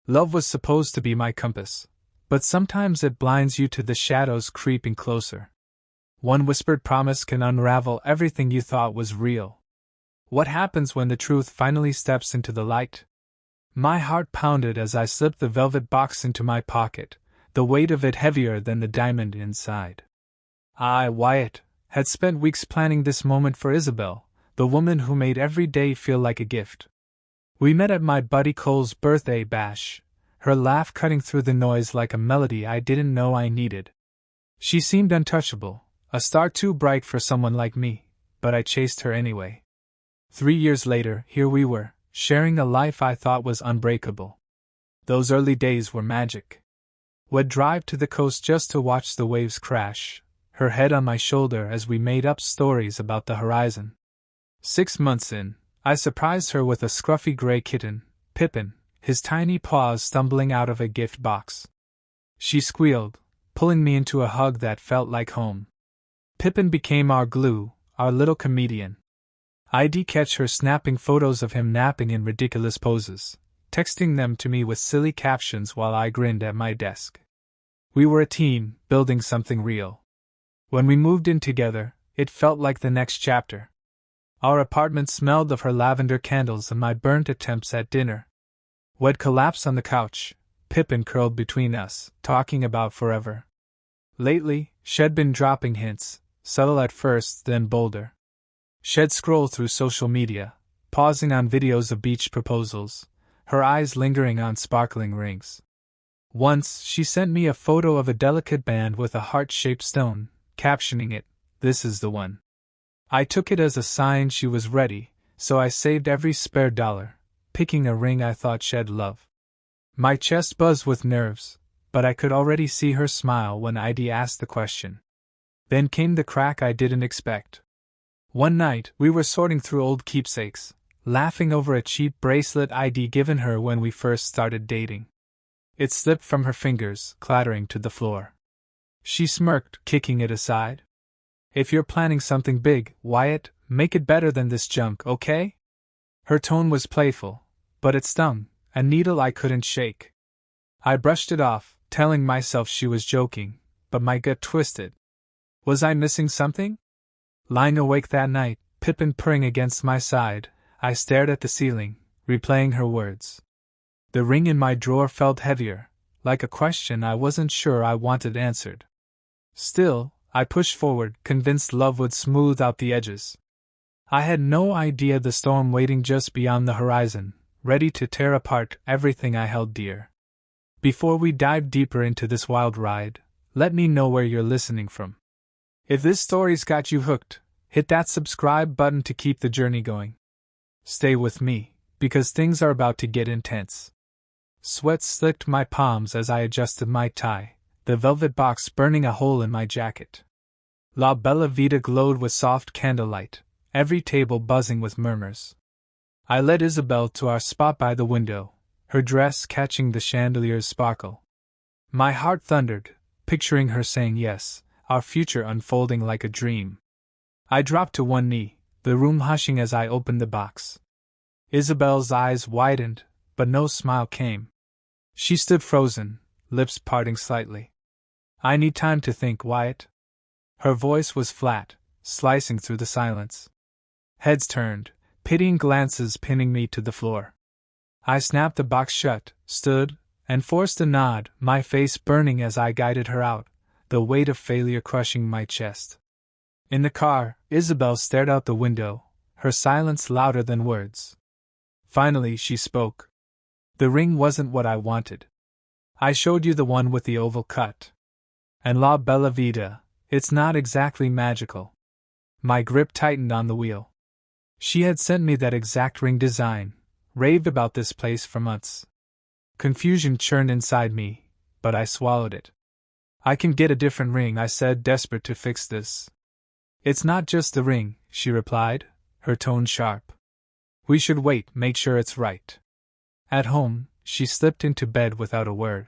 Love was supposed to be my compass, but sometimes it blinds you to the shadows creeping closer. One whispered promise can unravel everything you thought was real. What happens when the truth finally steps into the light? My heart pounded as I slipped the velvet box into my pocket, the weight of it heavier than the diamond inside. I, Wyatt, had spent weeks planning this moment for Isabel, the woman who made every day feel like a gift. We met at my buddy Cole's birthday bash, her laugh cutting through the noise like a melody I didn't know I needed. She seemed untouchable, a star too bright for someone like me, but I chased her anyway. 3 years later, here we were, sharing a life I thought was unbreakable. Those early days were magic. We'd drive to the coast just to watch the waves crash, her head on my shoulder as we made up stories about the horizon. 6 months in, I surprised her with a scruffy gray kitten, Pippin, his tiny paws stumbling out of a gift box. She squealed, pulling me into a hug that felt like home. Pippin became our glue, our little comedian. I'd catch her snapping photos of him napping in ridiculous poses, texting them to me with silly captions while I grinned at my desk. We were a team, building something real. When we moved in together, it felt like the next chapter. Our apartment smelled of her lavender candles and my burnt attempts at dinner. We'd collapse on the couch, Pippin curled between us, talking about forever. Lately, she'd been dropping hints, subtle at first, then bolder. She'd scroll through social media, pausing on videos of beach proposals, her eyes lingering on sparkling rings. Once, she sent me a photo of a delicate band with a heart-shaped stone, captioning it, "This is the one." I took it as a sign she was ready, so I saved every spare dollar, picking a ring I thought she'd love. My chest buzzed with nerves, but I could already see her smile when I'd asked the question. Then came the crack I didn't expect. One night, we were sorting through old keepsakes, laughing over a cheap bracelet I'd given her when we first started dating. It slipped from her fingers, clattering to the floor. She smirked, kicking it aside. "If you're planning something big, Wyatt, make it better than this junk, okay?" Her tone was playful, but it stung, a needle I couldn't shake. I brushed it off, telling myself she was joking, but my gut twisted. Was I missing something? Lying awake that night, Pippin purring against my side, I stared at the ceiling, replaying her words. The ring in my drawer felt heavier, like a question I wasn't sure I wanted answered. Still, I pushed forward, convinced love would smooth out the edges. I had no idea the storm waiting just beyond the horizon, ready to tear apart everything I held dear. Before we dive deeper into this wild ride, let me know where you're listening from. If this story's got you hooked, hit that subscribe button to keep the journey going. Stay with me, because things are about to get intense. Sweat slicked my palms as I adjusted my tie, the velvet box burning a hole in my jacket. La Bella Vita glowed with soft candlelight, every table buzzing with murmurs. I led Isabel to our spot by the window, her dress catching the chandelier's sparkle. My heart thundered, picturing her saying yes, our future unfolding like a dream. I dropped to one knee, the room hushing as I opened the box. Isabel's eyes widened, but no smile came. She stood frozen, lips parting slightly. "I need time to think, Wyatt." Her voice was flat, slicing through the silence. Heads turned, pitying glances pinning me to the floor. I snapped the box shut, stood, and forced a nod, my face burning as I guided her out, the weight of failure crushing my chest. In the car, Isabel stared out the window, her silence louder than words. Finally, she spoke. "The ring wasn't what I wanted. I showed you the one with the oval cut. And La Bella Vita, it's not exactly magical." My grip tightened on the wheel. She had sent me that exact ring design, raved about this place for months. Confusion churned inside me, but I swallowed it. "I can get a different ring," I said, desperate to fix this. "It's not just the ring," she replied, her tone sharp. "We should wait, make sure it's right." At home, she slipped into bed without a word.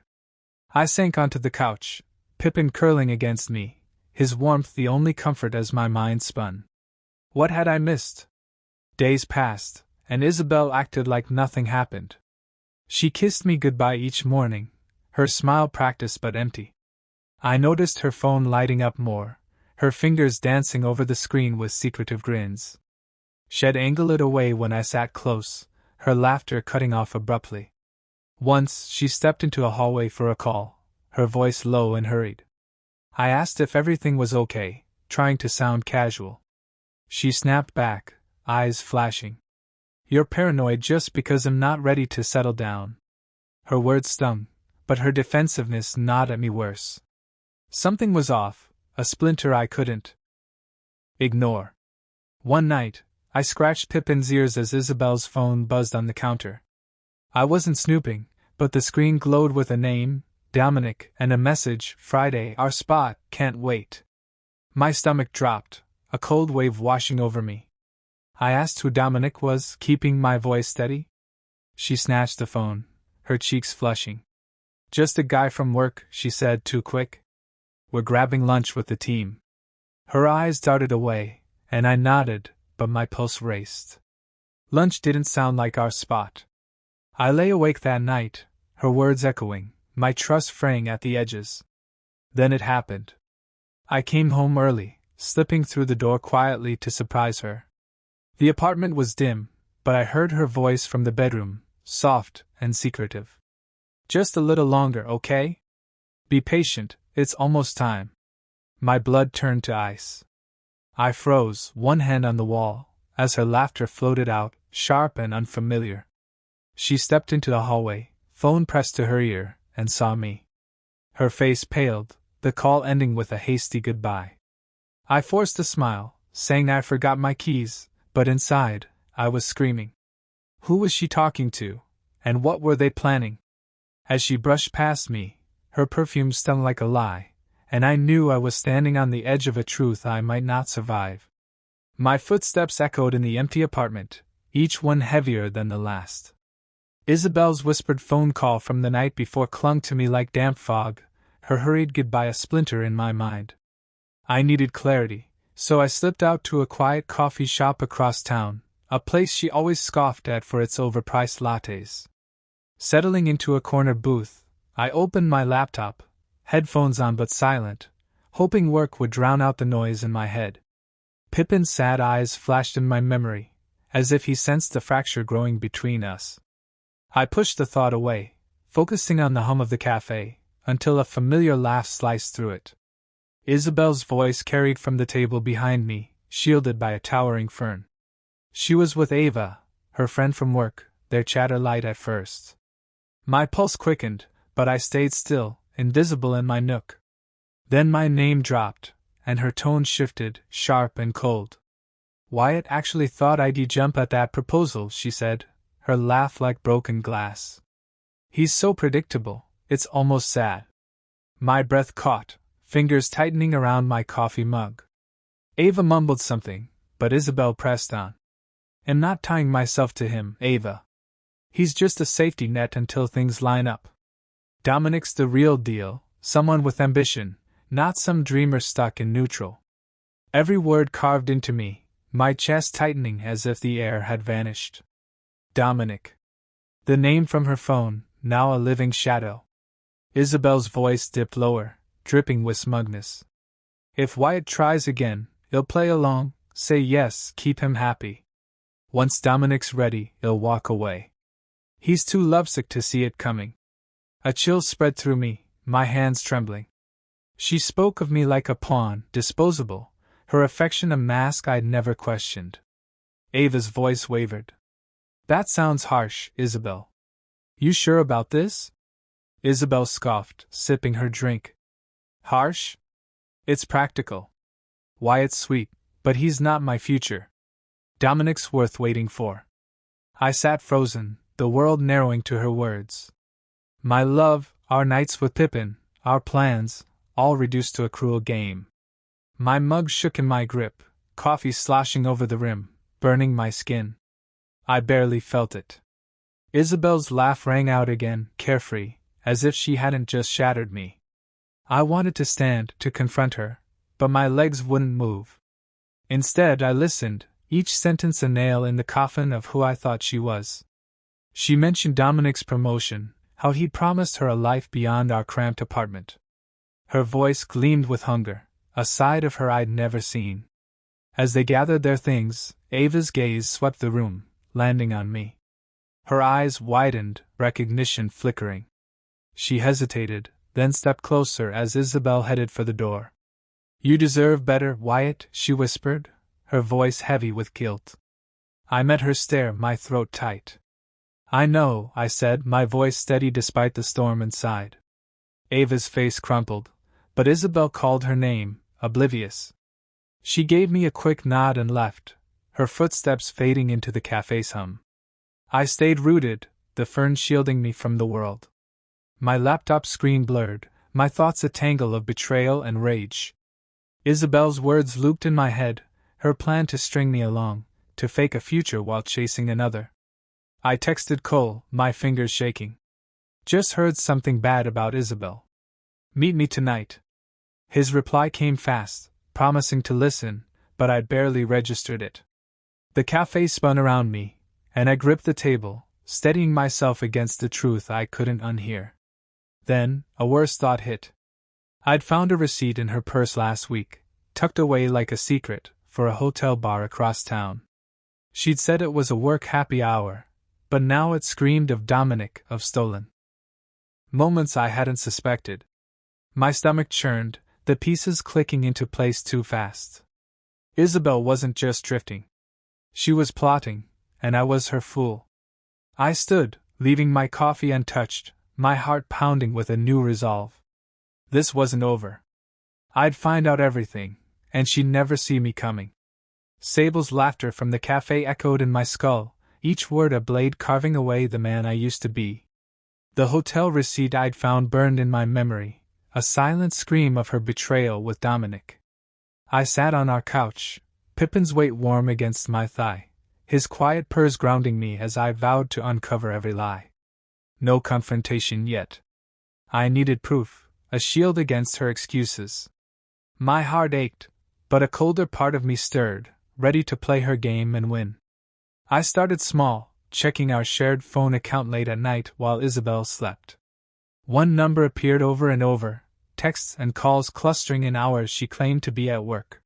I sank onto the couch, Pippin curling against me, his warmth the only comfort as my mind spun. What had I missed? Days passed, and Isabel acted like nothing happened. She kissed me goodbye each morning, her smile practiced but empty. I noticed her phone lighting up more, her fingers dancing over the screen with secretive grins. She'd angle it away when I sat close, her laughter cutting off abruptly. Once, she stepped into a hallway for a call, her voice low and hurried. I asked if everything was okay, trying to sound casual. She snapped back, eyes flashing. You're paranoid just because I'm not ready to settle down. Her words stung, but her defensiveness gnawed at me worse. Something was off, a splinter I couldn't ignore. One night, I scratched Pippin's ears as Isabel's phone buzzed on the counter. I wasn't snooping, but the screen glowed with a name, Dominic, and a message, Friday, our spot, can't wait. My stomach dropped, a cold wave washing over me. I asked who Dominic was, keeping my voice steady. She snatched the phone, her cheeks flushing. Just a guy from work, she said, too quick. We're grabbing lunch with the team. Her eyes darted away, and I nodded, but my pulse raced. Lunch didn't sound like our spot. I lay awake that night, her words echoing, my trust fraying at the edges. Then it happened. I came home early, slipping through the door quietly to surprise her. The apartment was dim, but I heard her voice from the bedroom, soft and secretive. Just a little longer, okay? Be patient, it's almost time. My blood turned to ice. I froze, one hand on the wall, as her laughter floated out, sharp and unfamiliar. She stepped into the hallway, phone pressed to her ear, and saw me. Her face paled, the call ending with a hasty goodbye. I forced a smile, saying I forgot my keys, but inside, I was screaming. Who was she talking to, and what were they planning? As she brushed past me, her perfume stung like a lie, and I knew I was standing on the edge of a truth I might not survive. My footsteps echoed in the empty apartment, each one heavier than the last. Isabel's whispered phone call from the night before clung to me like damp fog, her hurried goodbye a splinter in my mind. I needed clarity, so I slipped out to a quiet coffee shop across town, a place she always scoffed at for its overpriced lattes. Settling into a corner booth, I opened my laptop, headphones on but silent, hoping work would drown out the noise in my head. Pippin's sad eyes flashed in my memory, as if he sensed the fracture growing between us. I pushed the thought away, focusing on the hum of the cafe, until a familiar laugh sliced through it. Isabel's voice carried from the table behind me, shielded by a towering fern. She was with Ava, her friend from work, their chatter light at first. My pulse quickened, but I stayed still, invisible in my nook. Then my name dropped, and her tone shifted, sharp and cold. Wyatt actually thought I'd jump at that proposal, she said, her laugh like broken glass. He's so predictable, it's almost sad. My breath caught, fingers tightening around my coffee mug. Ava mumbled something, but Isabel pressed on. I'm not tying myself to him, Ava. He's just a safety net until things line up. Dominic's the real deal, someone with ambition, not some dreamer stuck in neutral. Every word carved into me, my chest tightening as if the air had vanished. Dominic. The name from her phone, now a living shadow. Isabel's voice dipped lower, dripping with smugness. If Wyatt tries again, he'll play along, say yes, keep him happy. Once Dominic's ready, he'll walk away. He's too lovesick to see it coming. A chill spread through me, my hands trembling. She spoke of me like a pawn, disposable, her affection a mask I'd never questioned. Ava's voice wavered. That sounds harsh, Isabel. You sure about this? Isabel scoffed, sipping her drink. Harsh? It's practical. Wyatt's sweet, but he's not my future. Dominic's worth waiting for. I sat frozen, the world narrowing to her words. My love, our nights with Pippin, our plans, all reduced to a cruel game. My mug shook in my grip, coffee sloshing over the rim, burning my skin. I barely felt it. Isabel's laugh rang out again, carefree, as if she hadn't just shattered me. I wanted to stand, to confront her, but my legs wouldn't move. Instead, I listened, each sentence a nail in the coffin of who I thought she was. She mentioned Dominic's promotion, how he'd promised her a life beyond our cramped apartment. Her voice gleamed with hunger, a side of her I'd never seen. As they gathered their things, Ava's gaze swept the room, landing on me. Her eyes widened, recognition flickering. She hesitated, then stepped closer as Isabel headed for the door. "You deserve better, Wyatt," she whispered, her voice heavy with guilt. I met her stare, my throat tight. "I know," I said, my voice steady despite the storm inside. Ava's face crumpled, but Isabel called her name, oblivious. She gave me a quick nod and left, her footsteps fading into the cafe's hum. I stayed rooted, the fern shielding me from the world. My laptop screen blurred, my thoughts a tangle of betrayal and rage. Isabel's words looped in my head, her plan to string me along, to fake a future while chasing another. I texted Cole, my fingers shaking. "Just heard something bad about Isabel. Meet me tonight." His reply came fast, promising to listen, but I'd barely registered it. The cafe spun around me, and I gripped the table, steadying myself against the truth I couldn't unhear. Then, a worse thought hit. I'd found a receipt in her purse last week, tucked away like a secret, for a hotel bar across town. She'd said it was a work happy hour, but now it screamed of Dominic, of stolen moments I hadn't suspected. My stomach churned, the pieces clicking into place too fast. Isabel wasn't just drifting. She was plotting, and I was her fool. I stood, leaving my coffee untouched, my heart pounding with a new resolve. This wasn't over. I'd find out everything, and she'd never see me coming. Sable's laughter from the cafe echoed in my skull, each word a blade carving away the man I used to be. The hotel receipt I'd found burned in my memory, a silent scream of her betrayal with Dominic. I sat on our couch, Pippin's weight warm against my thigh, his quiet purrs grounding me as I vowed to uncover every lie. No confrontation yet. I needed proof, a shield against her excuses. My heart ached, but a colder part of me stirred, ready to play her game and win. I started small, checking our shared phone account late at night while Isabel slept. One number appeared over and over, texts and calls clustering in hours she claimed to be at work.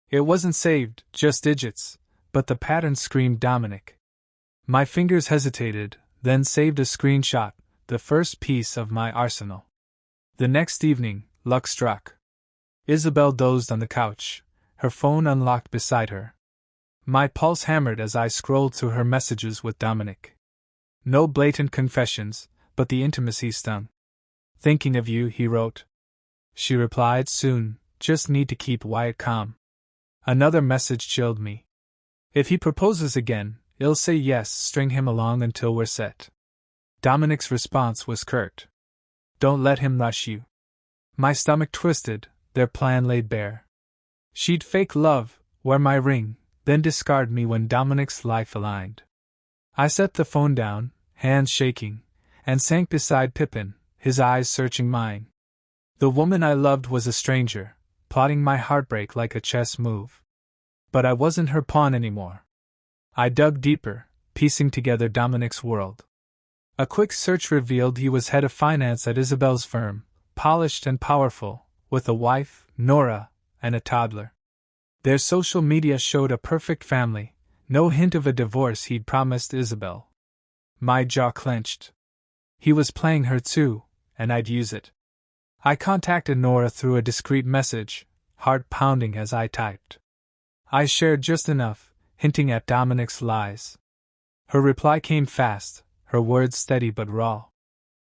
It wasn't saved, just digits, but the pattern screamed Dominic. My fingers hesitated, then saved a screenshot, the first piece of my arsenal. The next evening, luck struck. Isabel dozed on the couch, her phone unlocked beside her. My pulse hammered as I scrolled through her messages with Dominic. No blatant confessions, but the intimacy stung. "Thinking of you," he wrote. She replied, "Soon, just need to keep Wyatt calm." Another message chilled me. "If he proposes again, I'll say yes, string him along until we're set." Dominic's response was curt. "Don't let him rush you." My stomach twisted, their plan laid bare. She'd fake love, wear my ring, then discard me when Dominic's life aligned. I set the phone down, hands shaking, and sank beside Pippin, his eyes searching mine. The woman I loved was a stranger, plotting my heartbreak like a chess move. But I wasn't her pawn anymore. I dug deeper, piecing together Dominic's world. A quick search revealed he was head of finance at Isabel's firm, polished and powerful, with a wife, Nora, and a toddler. Their social media showed a perfect family, no hint of a divorce he'd promised Isabel. My jaw clenched. He was playing her too, and I'd use it. I contacted Nora through a discreet message, heart pounding as I typed. I shared just enough, hinting at Dominic's lies. Her reply came fast, her words steady but raw.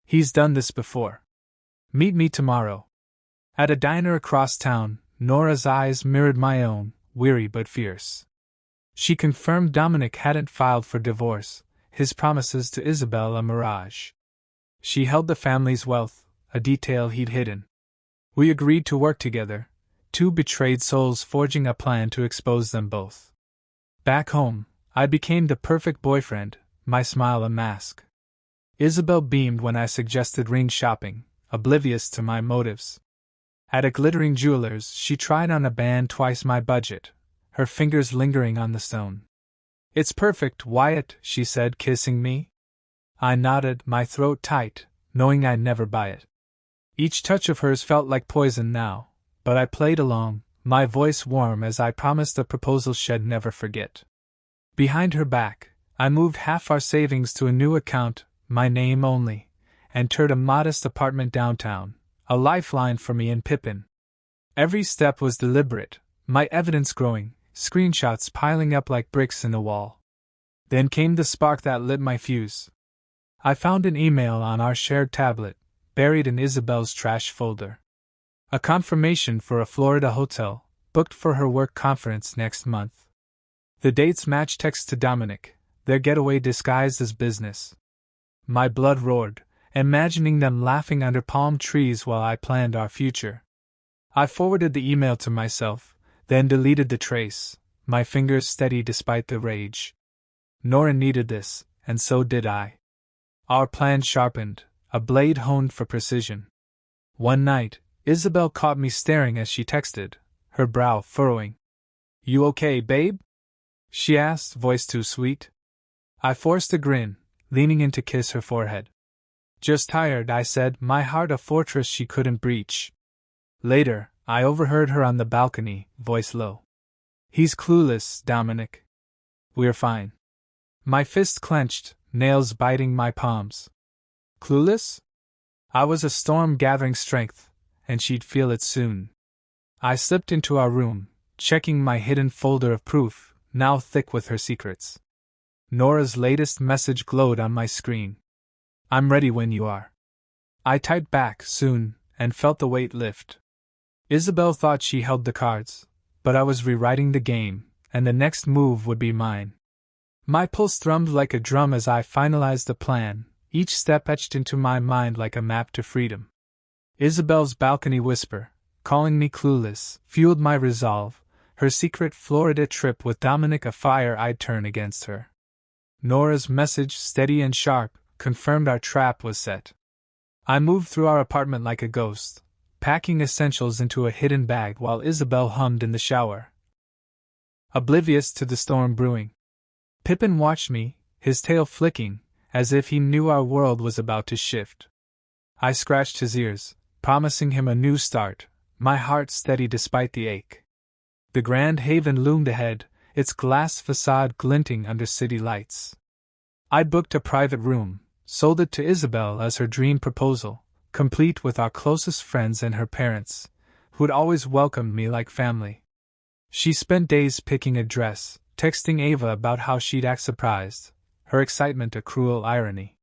"He's done this before. Meet me tomorrow." At a diner across town, Nora's eyes mirrored my own, weary but fierce. She confirmed Dominic hadn't filed for divorce, his promises to Isabel a mirage. She held the family's wealth, a detail he'd hidden. We agreed to work together, two betrayed souls forging a plan to expose them both. Back home, I became the perfect boyfriend, my smile a mask. Isabel beamed when I suggested ring shopping, oblivious to my motives. At a glittering jeweler's, she tried on a band twice my budget, her fingers lingering on the stone. "It's perfect, Wyatt," she said, kissing me. I nodded, my throat tight, knowing I'd never buy it. Each touch of hers felt like poison now, but I played along, my voice warm as I promised the proposal she'd never forget. Behind her back, I moved half our savings to a new account, my name only, and toured a modest apartment downtown, a lifeline for me and Pippin. Every step was deliberate, my evidence growing, screenshots piling up like bricks in the wall. Then came the spark that lit my fuse. I found an email on our shared tablet, buried in Isabel's trash folder. A confirmation for a Florida hotel, booked for her work conference next month. The dates matched text to Dominic, their getaway disguised as business. My blood roared, imagining them laughing under palm trees while I planned our future. I forwarded the email to myself, then deleted the trace, my fingers steady despite the rage. Nora needed this, and so did I. Our plan sharpened, a blade honed for precision. One night, Isabel caught me staring as she texted, her brow furrowing. "You okay, babe?" she asked, voice too sweet. I forced a grin, leaning in to kiss her forehead. "Just tired," I said, my heart a fortress she couldn't breach. Later, I overheard her on the balcony, voice low. "He's clueless, Dominic. We're fine." My fist clenched, nails biting my palms. Clueless? I was a storm gathering strength, and she'd feel it soon. I slipped into our room, checking my hidden folder of proof, now thick with her secrets. Nora's latest message glowed on my screen. "I'm ready when you are." I typed back, "soon," and felt the weight lift. Isabel thought she held the cards, but I was rewriting the game, and the next move would be mine. My pulse thrummed like a drum as I finalized the plan, each step etched into my mind like a map to freedom. Isabel's balcony whisper, calling me clueless, fueled my resolve, her secret Florida trip with Dominic a fire I'd turn against her. Nora's message, steady and sharp, confirmed our trap was set. I moved through our apartment like a ghost, packing essentials into a hidden bag while Isabel hummed in the shower, oblivious to the storm brewing. Pippin watched me, his tail flicking, as if he knew our world was about to shift. I scratched his ears, promising him a new start, my heart steady despite the ache. The Grand Haven loomed ahead, its glass facade glinting under city lights. I'd booked a private room, sold it to Isabel as her dream proposal, complete with our closest friends and her parents, who'd always welcomed me like family. She spent days picking a dress, texting Ava about how she'd act surprised, her excitement a cruel irony.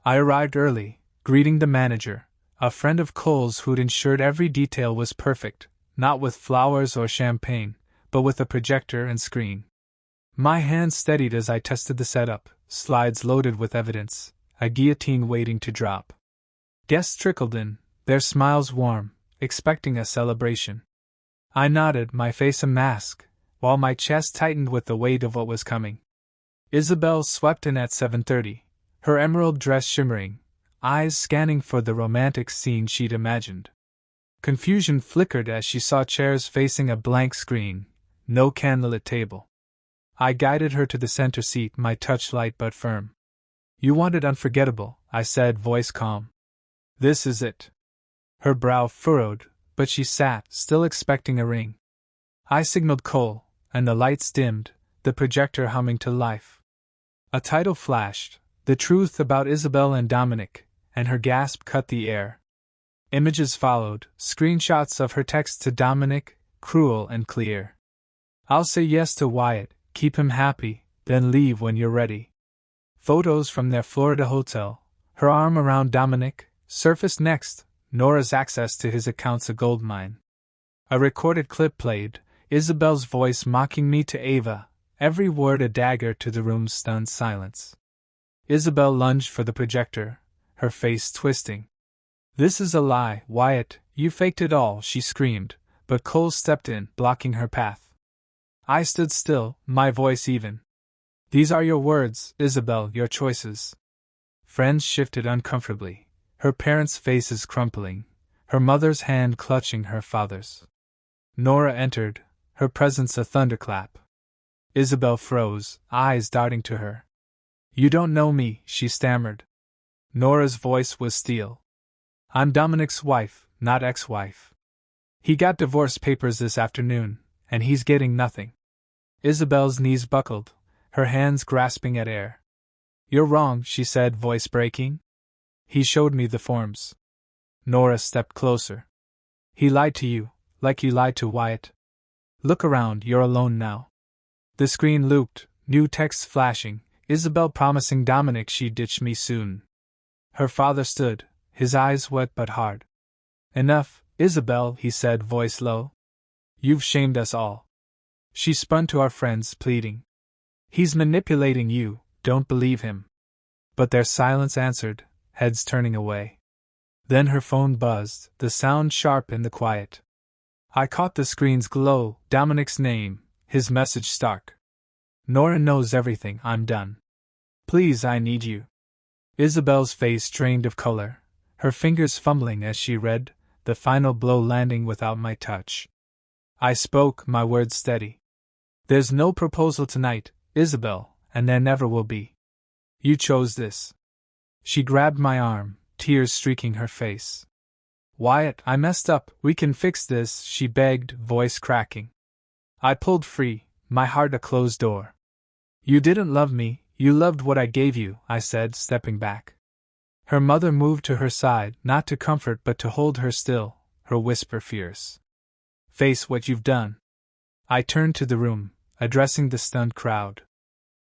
I arrived early, greeting the manager, a friend of Cole's who'd ensured every detail was perfect, not with flowers or champagne, but with a projector and screen. My hands steadied as I tested the setup, slides loaded with evidence, a guillotine waiting to drop. Guests trickled in, their smiles warm, expecting a celebration. I nodded, my face a mask, while my chest tightened with the weight of what was coming. Isabel swept in at 7:30, her emerald dress shimmering, eyes scanning for the romantic scene she'd imagined. Confusion flickered as she saw chairs facing a blank screen, no candlelit table. I guided her to the center seat, my touch light but firm. "You wanted unforgettable," I said, voice calm. "This is it." Her brow furrowed, but she sat, still expecting a ring. I signaled Cole, and the lights dimmed, the projector humming to life. A title flashed, "The Truth About Isabel and Dominic," and her gasp cut the air. Images followed, screenshots of her text to Dominic, cruel and clear. "I'll say yes to Wyatt, keep him happy, then leave when you're ready." Photos from their Florida hotel, her arm around Dominic, surfaced next, Nora's access to his account's a goldmine. A recorded clip played, Isabel's voice mocking me to Ava, every word a dagger to the room's stunned silence. Isabel lunged for the projector, her face twisting. "This is a lie, Wyatt, you faked it all," she screamed, but Cole stepped in, blocking her path. I stood still, my voice even. "These are your words, Isabel, your choices." Friends shifted uncomfortably, her parents' faces crumpling, her mother's hand clutching her father's. Nora entered, her presence a thunderclap. Isabel froze, eyes darting to her. "You don't know me," she stammered, Nora's voice was steel. I'm Dominic's wife, not ex-wife. He got divorce papers this afternoon, and he's getting nothing. Isabel's knees buckled, her hands grasping at air. You're wrong, she said, voice breaking. He showed me the forms. Nora stepped closer. He lied to you, like you lied to Wyatt. Look around, you're alone now. The screen looped, new texts flashing, Isabel promising Dominic she'd ditch me soon. Her father stood, his eyes wet but hard. Enough, Isabel, he said, voice low. You've shamed us all. She spun to our friends, pleading. He's manipulating you, don't believe him. But their silence answered, heads turning away. Then her phone buzzed, the sound sharp in the quiet. I caught the screen's glow, Dominic's name, his message stark. Nora knows everything, I'm done. Please, I need you. Isabel's face drained of color, her fingers fumbling as she read, the final blow landing without my touch. I spoke, my words steady. There's no proposal tonight, Isabel, and there never will be. You chose this. She grabbed my arm, tears streaking her face. Wyatt, I messed up, we can fix this, she begged, voice cracking. I pulled free, my heart a closed door. You didn't love me, you loved what I gave you, I said, stepping back. Her mother moved to her side, not to comfort but to hold her still, her whisper fierce. Face what you've done. I turned to the room, addressing the stunned crowd.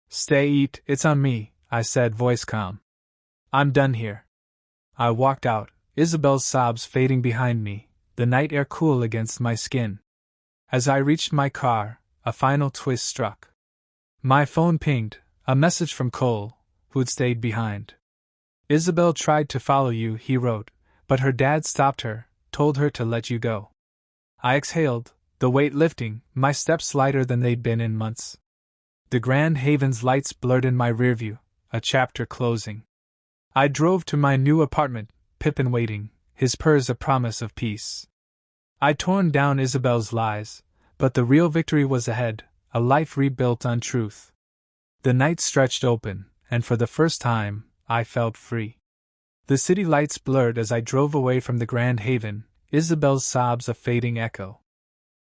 Stay, eat, it's on me, I said, voice calm. I'm done here. I walked out, Isabel's sobs fading behind me, the night air cool against my skin. As I reached my car, a final twist struck. My phone pinged, a message from Cole, who'd stayed behind. Isabel tried to follow you, he wrote, but her dad stopped her, told her to let you go. I exhaled, the weight lifting, my steps lighter than they'd been in months. The Grand Haven's lights blurred in my rearview, a chapter closing. I drove to my new apartment, Pippin waiting, his purrs a promise of peace. I'd torn down Isabel's lies, but the real victory was ahead, a life rebuilt on truth. The night stretched open, and for the first time, I felt free. The city lights blurred as I drove away from the Grand Haven, Isabel's sobs a fading echo.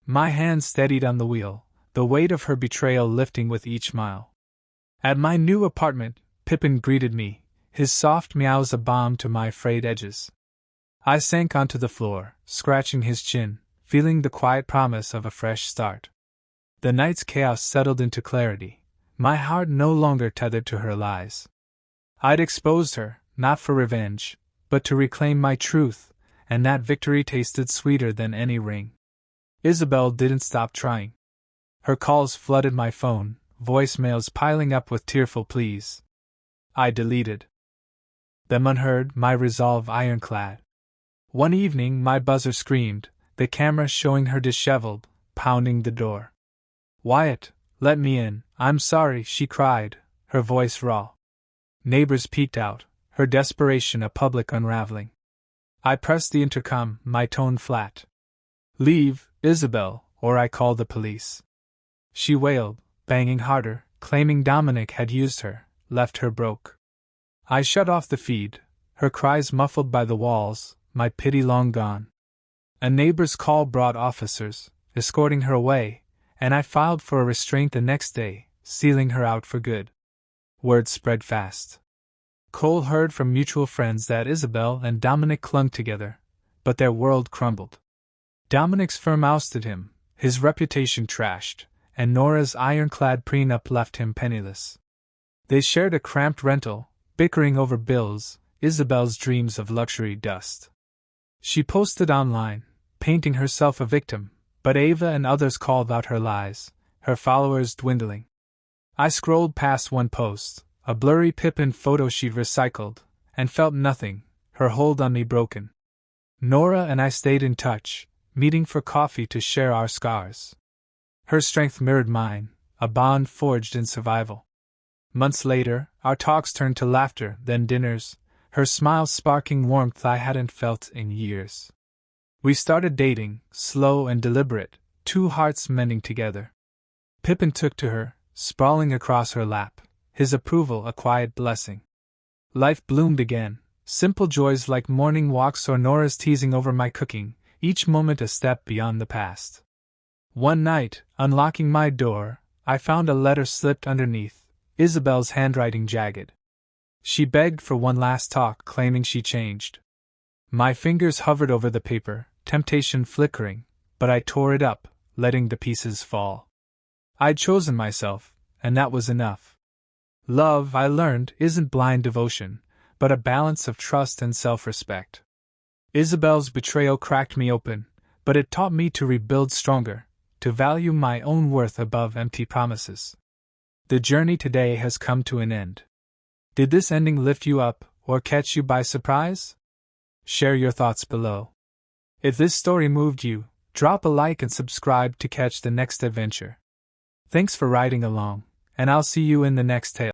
My hand steadied on the wheel, the weight of her betrayal lifting with each mile. At my new apartment, Pippin greeted me, his soft meows a balm to my frayed edges. I sank onto the floor, scratching his chin, feeling the quiet promise of a fresh start. The night's chaos settled into clarity, my heart no longer tethered to her lies. I'd exposed her, not for revenge, but to reclaim my truth, and that victory tasted sweeter than any ring. Isabel didn't stop trying. Her calls flooded my phone, voicemails piling up with tearful pleas. I deleted them unheard, my resolve ironclad. One evening my buzzer screamed, the camera showing her disheveled, pounding the door. Wyatt, let me in, I'm sorry, she cried, her voice raw. Neighbors peeked out, her desperation a public unraveling. I pressed the intercom, my tone flat. Leave, Isabel, or I call the police. She wailed, banging harder, claiming Dominic had used her, left her broke. I shut off the feed, her cries muffled by the walls, my pity long gone. A neighbor's call brought officers, escorting her away, and I filed for a restraint the next day, sealing her out for good. Word spread fast. Cole heard from mutual friends that Isabel and Dominic clung together, but their world crumbled. Dominic's firm ousted him, his reputation trashed, and Nora's ironclad prenup left him penniless. They shared a cramped rental, bickering over bills, Isabel's dreams of luxury dust. She posted online, painting herself a victim, but Ava and others called out her lies, her followers dwindling. I scrolled past one post, a blurry Pippin photo she'd recycled, and felt nothing, her hold on me broken. Nora and I stayed in touch, meeting for coffee to share our scars. Her strength mirrored mine, a bond forged in survival. Months later, our talks turned to laughter, then dinners, her smile sparking warmth I hadn't felt in years. We started dating, slow and deliberate, two hearts mending together. Pippin took to her, sprawling across her lap, his approval a quiet blessing. Life bloomed again, Simple joys like morning walks or Nora's teasing over my cooking, each moment a step beyond the past. One night, unlocking my door, I found a letter slipped underneath, Isabel's handwriting jagged. She begged for one last talk, claiming she changed. My fingers hovered over the paper, temptation flickering, but I tore it up, letting the pieces fall. I'd chosen myself, and that was enough. Love, I learned, isn't blind devotion, but a balance of trust and self-respect. Isabel's betrayal cracked me open, but it taught me to rebuild stronger, to value my own worth above empty promises. The journey today has come to an end. Did this ending lift you up, or catch you by surprise? Share your thoughts below. If this story moved you, drop a like and subscribe to catch the next adventure. Thanks for riding along, and I'll see you in the next tale.